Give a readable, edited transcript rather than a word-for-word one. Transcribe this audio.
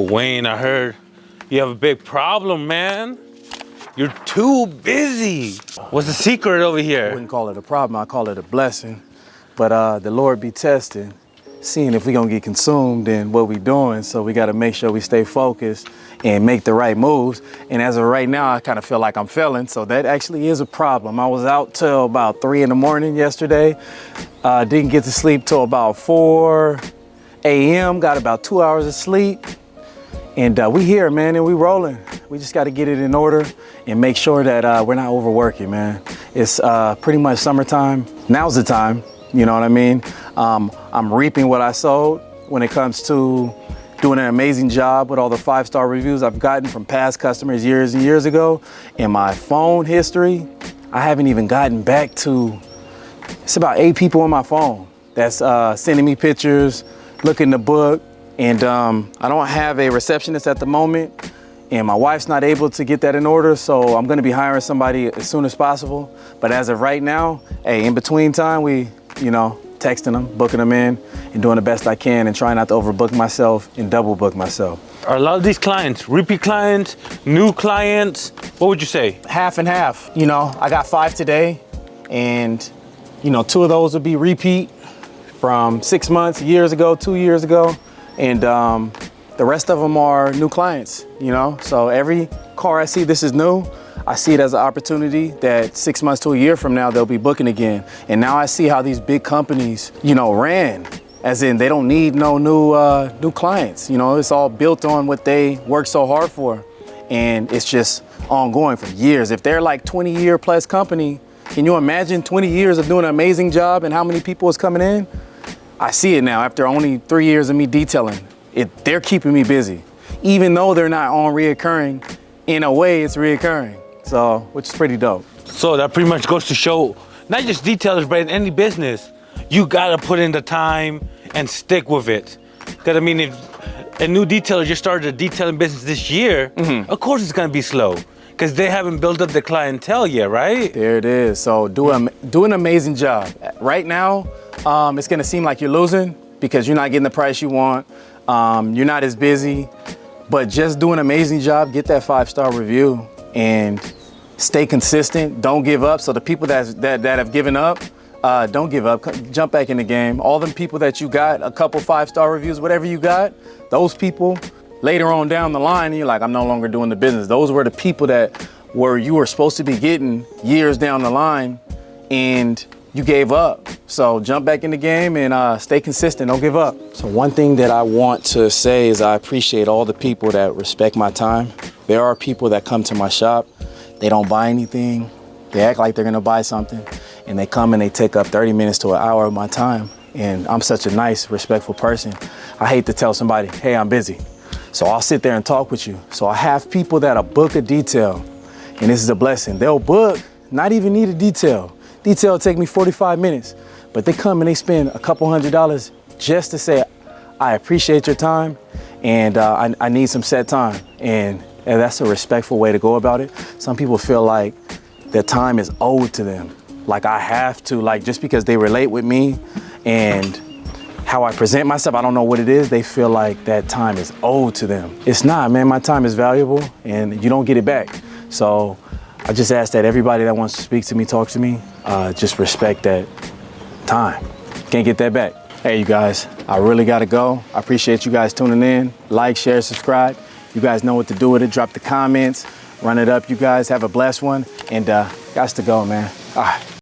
Wayne, I heard you have a big problem, man. You're too busy. What's the secret over I here? wouldn't call it a problem, I call it a blessing. But the Lord be testing, seeing if we're gonna get consumed in what we're doing. So we gotta make sure we stay focused and make the right moves. And as of right now, I kind of feel like I'm failing. So that actually is a problem. I was out till about 3 in the morning yesterday. Didn't get to sleep till about 4 a.m. Got about 2 hours of sleep. And we here, man, and we rolling. We just got to get it in order and make sure that we're not overworking, man. It's pretty much summertime. Now's the time, you know what I mean? I'm reaping what I sowed when it comes to doing an amazing job with all the 5-star reviews I've gotten from past customers years and years ago. In my phone history, I haven't even gotten back to, it's about 8 people on my phone that's sending me pictures, looking the book. And I don't have a receptionist at the moment, and my wife's not able to get that in order, so I'm gonna be hiring somebody as soon as possible. But as of right now, hey, in between time, we, texting them, booking them in, and doing the best I can and trying not to overbook myself and double book myself. Are a lot of these clients repeat clients, new clients? What would you say? Half and half. I got 5 today, and 2 of those would be repeat from 6 months, years ago, 2 years ago. And the rest of them are new clients, So every car I see, this is new. I see it as an opportunity that 6 months to a year from now, they'll be booking again. And now I see how these big companies, ran, as in they don't need no new clients. It's all built on what they work so hard for. And it's just ongoing for years. If they're like 20-year plus company, can you imagine 20 years of doing an amazing job and how many people is coming in? I see it now after only 3 years of me detailing. They're keeping me busy. Even though they're not on reoccurring, in a way it's reoccurring. So, which is pretty dope. So that pretty much goes to show, not just detailers, but in any business, you gotta put in the time and stick with it. Because I mean, if a new detailer just started a detailing business this year, of course it's gonna be slow. Because they haven't built up the clientele yet, right? There it is. So do an amazing job. Right now, it's gonna seem like you're losing because you're not getting the price you want. You're not as busy, but just do an amazing job. Get that 5-star review and stay consistent. Don't give up. So the people that have given up, don't give up. Jump back in the game. All them people that you got, a couple 5-star reviews, whatever you got, those people, later on down the line, you're like, I'm no longer doing the business. Those were the people that you were supposed to be getting years down the line, and you gave up. So jump back in the game and stay consistent. Don't give up. So one thing that I want to say is I appreciate all the people that respect my time. There are people that come to my shop. They don't buy anything. They act like they're gonna buy something, and they come and they take up 30 minutes to an hour of my time. And I'm such a nice, respectful person. I hate to tell somebody, hey, I'm busy. So I'll sit there and talk with you. So I have people that'll book a detail, and this is a blessing. They'll book, not even need a detail. Detail will take me 45 minutes, but they come and they spend a couple $100 just to say, I appreciate your time, and I need some set time. And that's a respectful way to go about it. Some people feel like their time is owed to them. Like I have to, like just because they relate with me and how I present myself, I don't know what it is, they feel like that time is owed to them. It's not, man, my time is valuable and you don't get it back. So I just ask that everybody that wants to speak to me, talk to me, just respect that time. Can't get that back. Hey, you guys, I really gotta go. I appreciate you guys tuning in. Like, share, subscribe. You guys know what to do with it. Drop the comments, run it up. You guys have a blessed one, and guys to go, man. All right.